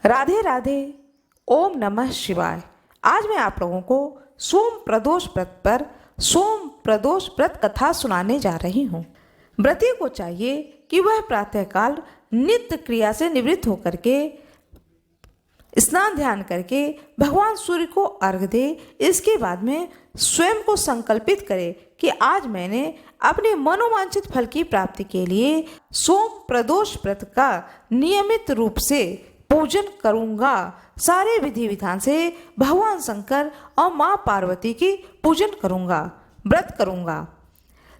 राधे राधे। ओम नमः शिवाय। आज मैं आप लोगों को सोम प्रदोष व्रत पर सोम प्रदोष व्रत कथा सुनाने जा रही हूँ। व्रती को चाहिए कि वह प्रातःकाल नित्य क्रिया से निवृत्त होकर के स्नान ध्यान करके भगवान सूर्य को अर्घ्य दे। इसके बाद में स्वयं को संकल्पित करे कि आज मैंने अपने मनोवांछित फल की प्राप्ति के लिए सोम प्रदोष व्रत का नियमित रूप से पूजन करूंगा। सारे विधि विधान से भगवान शंकर और माँ पार्वती की पूजन करूंगा, व्रत करूंगा।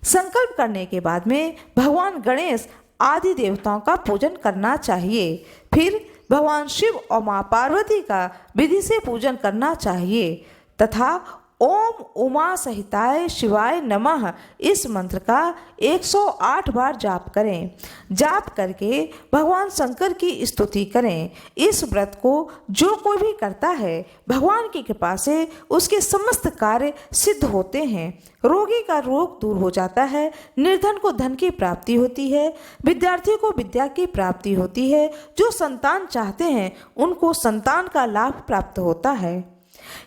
संकल्प करने के बाद में भगवान गणेश आदि देवताओं का पूजन करना चाहिए। फिर भगवान शिव और माँ पार्वती का विधि से पूजन करना चाहिए तथा ओम उमा सहिताय शिवाय नमः इस मंत्र का 108 बार जाप करें। जाप करके भगवान शंकर की स्तुति करें। इस व्रत को जो कोई भी करता है भगवान की कृपा से उसके समस्त कार्य सिद्ध होते हैं। रोगी का रोग दूर हो जाता है, निर्धन को धन की प्राप्ति होती है, विद्यार्थी को विद्या की प्राप्ति होती है, जो संतान चाहते हैं उनको संतान का लाभ प्राप्त होता है।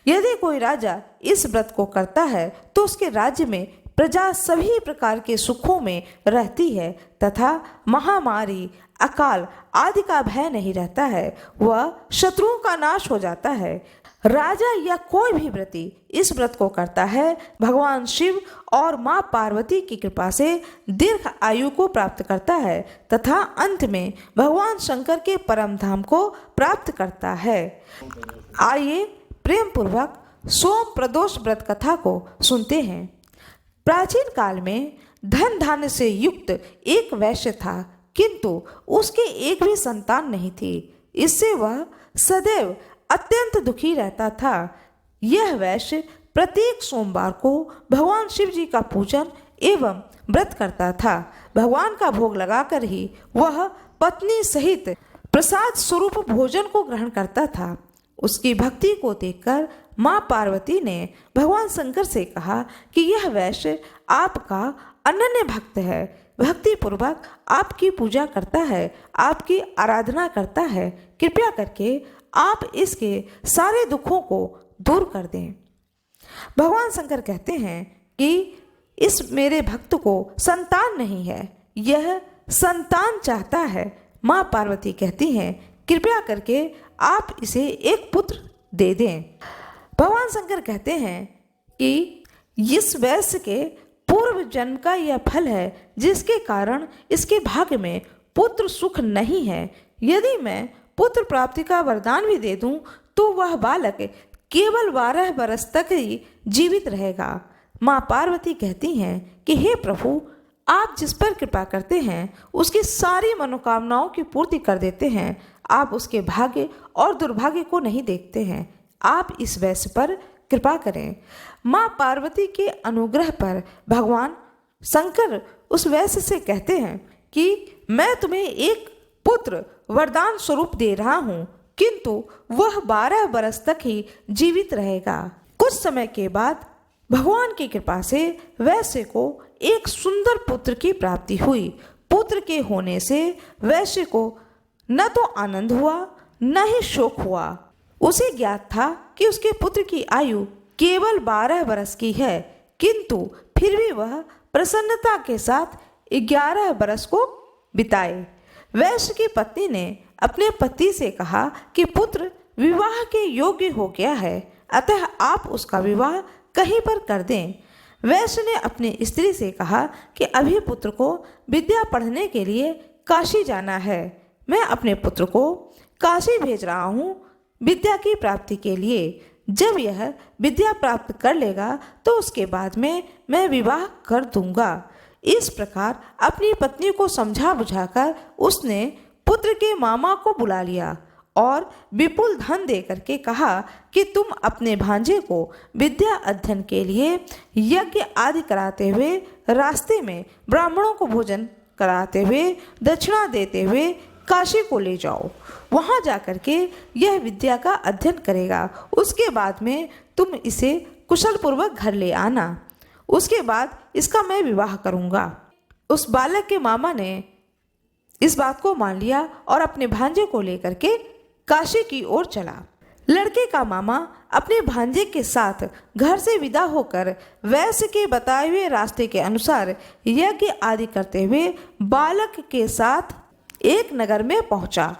यदि कोई राजा इस व्रत को करता है तो उसके राज्य में प्रजा सभी प्रकार के सुखों में रहती है तथा महामारी, अकाल आदि का भय नहीं रहता है, वह शत्रुओं का नाश हो जाता है। राजा या कोई भी व्रती इस व्रत को करता है भगवान शिव और माँ पार्वती की कृपा से दीर्घ आयु को प्राप्त करता है तथा अंत में भगवान शंकर के परम धाम को प्राप्त करता है। आइए प्रेम पूर्वक सोम प्रदोष व्रत कथा को सुनते हैं। प्राचीन काल में धन धान्य से युक्त एक वैश्य था, किंतु उसके एक भी संतान नहीं थी। इससे वह सदैव अत्यंत दुखी रहता था। यह वैश्य प्रत्येक सोमवार को भगवान शिव जी का पूजन एवं व्रत करता था। भगवान का भोग लगाकर ही वह पत्नी सहित प्रसाद स्वरूप भोजन को ग्रहण करता था। उसकी भक्ति को देखकर माँ पार्वती ने भगवान शंकर से कहा कि यह वैश्य आपका अनन्य भक्त है, भक्ति पूर्वक आपकी पूजा करता है, आपकी आराधना करता है। कृपया करके आप इसके सारे दुखों को दूर कर दें। भगवान शंकर कहते हैं कि इस मेरे भक्त को संतान नहीं है, यह संतान चाहता है। माँ पार्वती कहती हैं कृपया करके आप इसे एक पुत्र दे दें। भगवान शंकर कहते हैं कि इस वैश्य के पूर्व जन्म का यह फल है जिसके कारण इसके भाग्य में पुत्र सुख नहीं है। यदि मैं पुत्र प्राप्ति का वरदान भी दे दूं तो वह बालक केवल 12 वर्ष तक ही जीवित रहेगा। माँ पार्वती कहती हैं कि हे प्रभु, आप जिस पर कृपा करते हैं उसकी सारी मनोकामनाओं की पूर्ति कर देते हैं। आप उसके भाग्य और दुर्भाग्य को नहीं देखते हैं। आप इस वैश्य पर कृपा करें। माँ पार्वती के अनुग्रह पर भगवान शंकर उस वैश्य से कहते हैं कि मैं तुम्हें एक पुत्र वरदान स्वरूप दे रहा हूँ, किंतु वह 12 वर्ष तक ही जीवित रहेगा। कुछ समय के बाद भगवान की कृपा से वैश्य को एक सुंदर पुत्र की प्राप्ति हुई। पुत्र के होने से वैश्य को न तो आनंद हुआ न ही शोक हुआ। उसे ज्ञात था कि उसके पुत्र की आयु केवल 12 वर्ष की है, किंतु फिर भी वह प्रसन्नता के साथ 11 वर्ष को बिताए। वैश्य की पत्नी ने अपने पति से कहा कि पुत्र विवाह के योग्य हो गया है, अतः आप उसका विवाह कहीं पर कर दें। वैश्य ने अपनी स्त्री से कहा कि अभी पुत्र को विद्या पढ़ने के लिए काशी जाना है। मैं अपने पुत्र को काशी भेज रहा हूँ विद्या की प्राप्ति के लिए। जब यह विद्या प्राप्त कर लेगा तो उसके बाद में मैं विवाह कर दूंगा। इस प्रकार अपनी पत्नी को समझा बुझाकर उसने पुत्र के मामा को बुला लिया और विपुल धन दे करके कहा कि तुम अपने भांजे को विद्या अध्ययन के लिए यज्ञ आदि कराते हुए, रास्ते में ब्राह्मणों को भोजन कराते हुए, दक्षिणा देते हुए काशी को ले जाओ। वहाँ जाकर के यह विद्या का अध्ययन करेगा। उसके बाद में तुम इसे कुशल पूर्वक घर ले आना। उसके बाद इसका मैं विवाह करूँगा। उस बालक के मामा ने इस बात को मान लिया और अपने भांजे को लेकर के काशी की ओर चला। लड़के का मामा अपने भांजे के साथ घर से विदा होकर वैश्य के बताए हुए रास्ते के अनुसार यज्ञ आदि करते हुए बालक के साथ एक नगर में पहुंचा।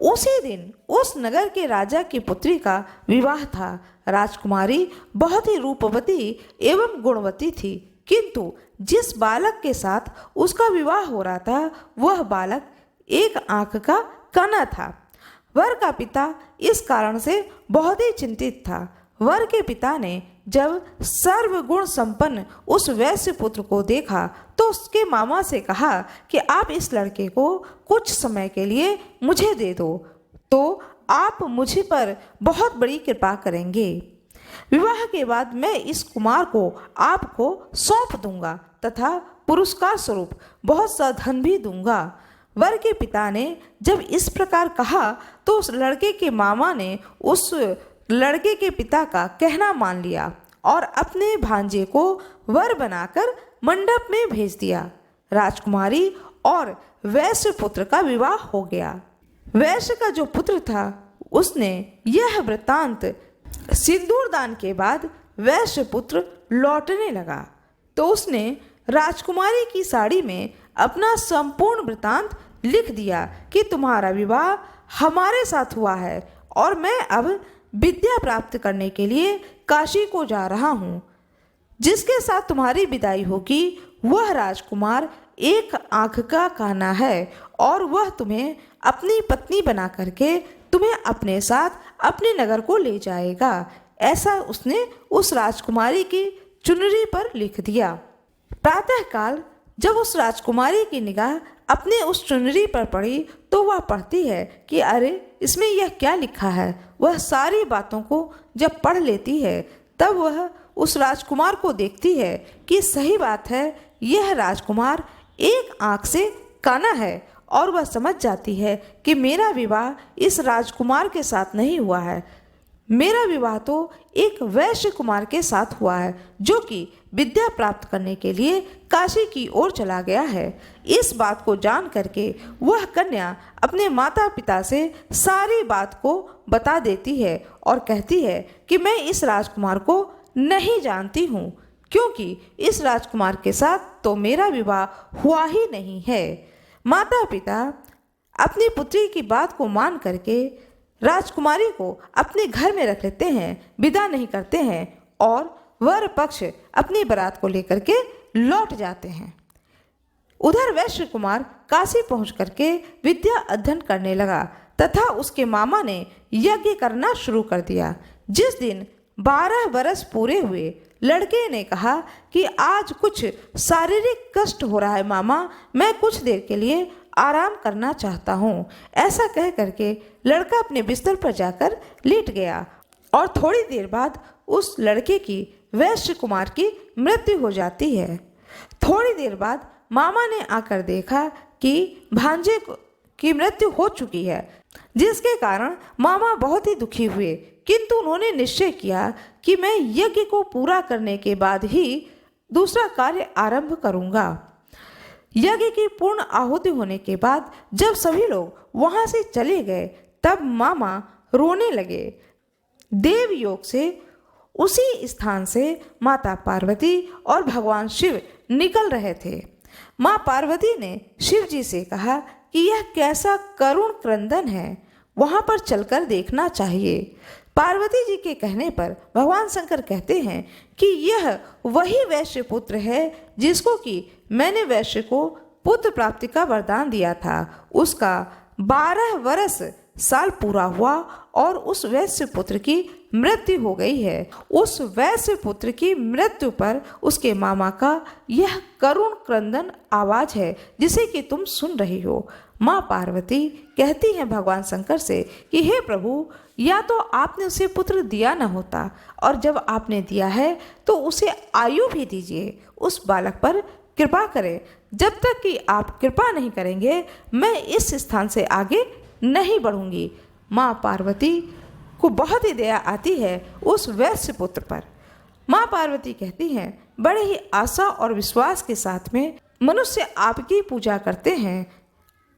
उसी दिन उस नगर के राजा की पुत्री का विवाह था। राजकुमारी बहुत ही रूपवती एवं गुणवती थी, किंतु जिस बालक के साथ उसका विवाह हो रहा था वह बालक एक आंख का काना था। वर का पिता इस कारण से बहुत ही चिंतित था। वर के पिता ने जब सर्वगुण संपन्न उस वैश्य पुत्र को देखा तो उसके मामा से कहा कि आप इस लड़के को कुछ समय के लिए मुझे दे दो तो आप मुझे पर बहुत बड़ी कृपा करेंगे। विवाह के बाद मैं इस कुमार को आपको सौंप दूंगा तथा पुरस्कार स्वरूप बहुत सा धन भी दूंगा। वर के पिता ने जब इस प्रकार कहा तो उस लड़के के मामा ने उस लड़के के पिता का कहना मान लिया और अपने भांजे को वर बनाकर मंडप में भेज दिया। राजकुमारी और वैश्य पुत्र का विवाह हो गया। वैश्य का जो पुत्र था उसने यह वृत्तांत सिंदूर दान के बाद वैश्य पुत्र लौटने लगा तो उसने राजकुमारी की साड़ी में अपना संपूर्ण वृत्तांत लिख दिया कि तुम्हारा विवाह हमारे साथ हुआ है और मैं अब विद्या प्राप्त करने के लिए काशी को जा रहा हूँ। जिसके साथ तुम्हारी विदाई होगी वह राजकुमार एक आंख का काना है और वह तुम्हें अपनी पत्नी बना करके तुम्हें अपने साथ अपने नगर को ले जाएगा। ऐसा उसने उस राजकुमारी की चुनरी पर लिख दिया। प्रातःकाल जब उस राजकुमारी की निगाह अपने उस चुनरी पर पड़ी तो वह पढ़ती है कि अरे इसमें यह क्या लिखा है। वह सारी बातों को जब पढ़ लेती है तब वह उस राजकुमार को देखती है कि सही बात है, यह राजकुमार एक आंख से काना है और वह समझ जाती है कि मेरा विवाह इस राजकुमार के साथ नहीं हुआ है, मेरा विवाह तो एक वैश्य कुमार के साथ हुआ है जो कि विद्या प्राप्त करने के लिए काशी की ओर चला गया है। इस बात को जान करके वह कन्या अपने माता पिता से सारी बात को बता देती है और कहती है कि मैं इस राजकुमार को नहीं जानती हूँ, क्योंकि इस राजकुमार के साथ तो मेरा विवाह हुआ ही नहीं है। माता पिता अपनी पुत्री की बात को मान करके राजकुमारी को अपने घर में रख लेते हैं, विदा नहीं करते हैं और वर पक्ष अपनी बारात को लेकर के लौट जाते हैं। उधर वैश्य कुमार काशी पहुंच करके विद्या अध्ययन करने लगा तथा उसके मामा ने यज्ञ करना शुरू कर दिया। जिस दिन 12 बरस पूरे हुए लड़के ने कहा कि आज कुछ शारीरिक कष्ट हो रहा है मामा, मैं कुछ देर के लिए आराम करना चाहता हूँ। ऐसा कह करके लड़का अपने बिस्तर पर जाकर लेट गया और थोड़ी देर बाद उस लड़के की वैश्य कुमार की मृत्यु हो जाती है। थोड़ी देर बाद मामा ने आकर देखा कि भांजे की मृत्यु हो चुकी है, जिसके कारण मामा बहुत ही दुखी हुए, किंतु उन्होंने निश्चय किया कि मैं यज्ञ को पूरा करने के बाद ही दूसरा कार्य आरंभ करूंगा। यज्ञ की पूर्ण आहुति होने के बाद जब सभी लोग वहां से चले गए तब मामा रोने लगे। देव योग से उसी स्थान से माता पार्वती और भगवान शिव निकल रहे थे। माँ पार्वती ने शिव जी से कहा कि यह कैसा करुण क्रंदन है, वहां पर चलकर देखना चाहिए। पार्वती जी के कहने पर भगवान शंकर कहते हैं कि यह वही वैश्य पुत्र है जिसको कि मैंने वैश्य को पुत्र प्राप्ति का वरदान दिया था। उसका 12 वर्ष साल पूरा हुआ और उस वैश्य पुत्र की मृत्यु हो गई है। उस वैश्य पुत्र की मृत्यु पर उसके मामा का यह करुण क्रंदन आवाज है जिसे कि तुम सुन रही हो। माँ पार्वती कहती हैं भगवान शंकर से कि हे प्रभु, या तो आपने उसे पुत्र दिया न होता और जब आपने दिया है तो उसे आयु भी दीजिए, उस बालक पर कृपा करें। जब तक कि आप कृपा नहीं करेंगे मैं इस स्थान से आगे नहीं बढ़ूंगी। माँ पार्वती को बहुत ही दया आती है उस वैश्य पुत्र पर। माँ पार्वती कहती हैं बड़े ही आशा और विश्वास के साथ में मनुष्य आपकी पूजा करते हैं,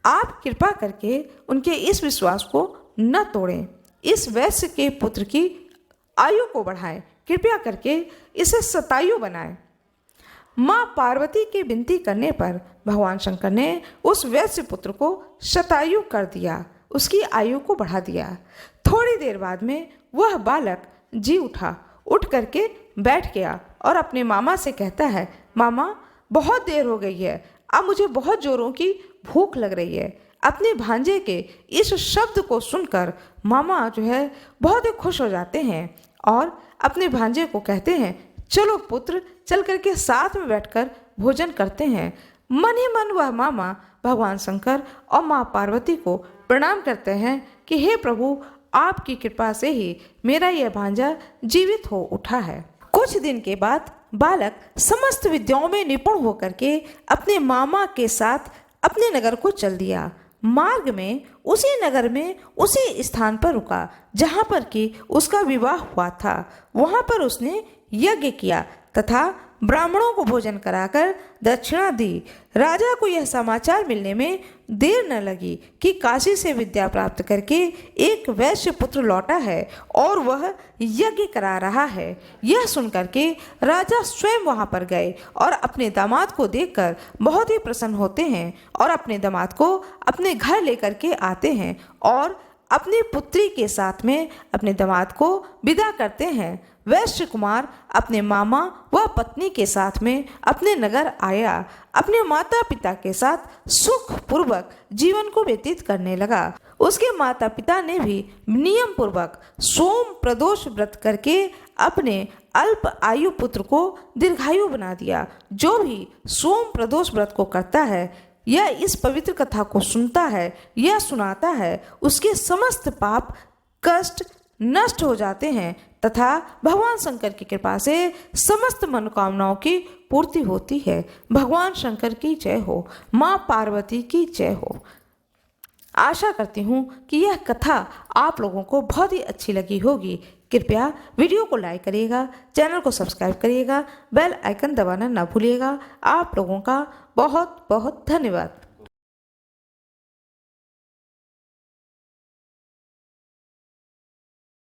आप कृपा करके उनके इस विश्वास को न तोड़ें, इस वैश्य के पुत्र की आयु को बढ़ाएं, कृपया करके इसे शतायु बनाएं। माँ पार्वती की विनती करने पर भगवान शंकर ने उस वैश्य पुत्र को शतायु कर दिया, उसकी आयु को बढ़ा दिया। थोड़ी देर बाद में वह बालक जी उठा, उठ करके बैठ गया और अपने मामा से कहता है, मामा बहुत देर हो गई है, अब मुझे बहुत जोरों की भूख लग रही है। अपने भांजे के इस शब्द को सुनकर मामा जो है बहुत ही खुश हो जाते हैं और अपने भांजे को कहते हैं, चलो पुत्र, चल करके साथ में बैठकर भोजन करते हैं। मन ही मन वह मामा भगवान शंकर और माँ पार्वती को प्रणाम करते हैं कि हे प्रभु, आपकी कृपा से ही मेरा यह भांजा जीवित हो उठा है। कुछ दिन के बाद बालक समस्त विद्याओं में निपुण होकर के अपने मामा के साथ अपने नगर को चल दिया। मार्ग में उसी नगर में उसी स्थान पर रुका जहाँ पर कि उसका विवाह हुआ था। वहाँ पर उसने यज्ञ किया तथा ब्राह्मणों को भोजन कराकर दक्षिणा दी। राजा को यह समाचार मिलने में देर न लगी कि काशी से विद्या प्राप्त करके एक वैश्य पुत्र लौटा है और वह यज्ञ करा रहा है। यह सुनकर के राजा स्वयं वहां पर गए और अपने दामाद को देखकर बहुत ही प्रसन्न होते हैं और अपने दामाद को अपने घर लेकर के आते हैं और अपनी पुत्री के साथ में अपने दामाद को विदा करते हैं। वैश्य कुमार अपने मामा व पत्नी के साथ में अपने नगर आया, अपने माता पिता के साथ सुख पूर्वक जीवन को व्यतीत करने लगा। उसके माता पिता ने भी नियम पूर्वक सोम प्रदोष व्रत करके अपने अल्प आयु पुत्र को दीर्घायु बना दिया। जो भी सोम प्रदोष व्रत को करता है या इस पवित्र कथा को सुनता है या सुनाता है, उसके समस्त पाप कष्ट नष्ट हो जाते हैं तथा भगवान शंकर की कृपा से समस्त मनोकामनाओं की पूर्ति होती है। भगवान शंकर की जय हो, माँ पार्वती की जय हो। आशा करती हूँ कि यह कथा आप लोगों को बहुत ही अच्छी लगी होगी। कृपया वीडियो को लाइक करिएगा, चैनल को सब्सक्राइब करिएगा, बेल आइकन दबाना ना भूलिएगा। आप लोगों का बहुत बहुत धन्यवाद।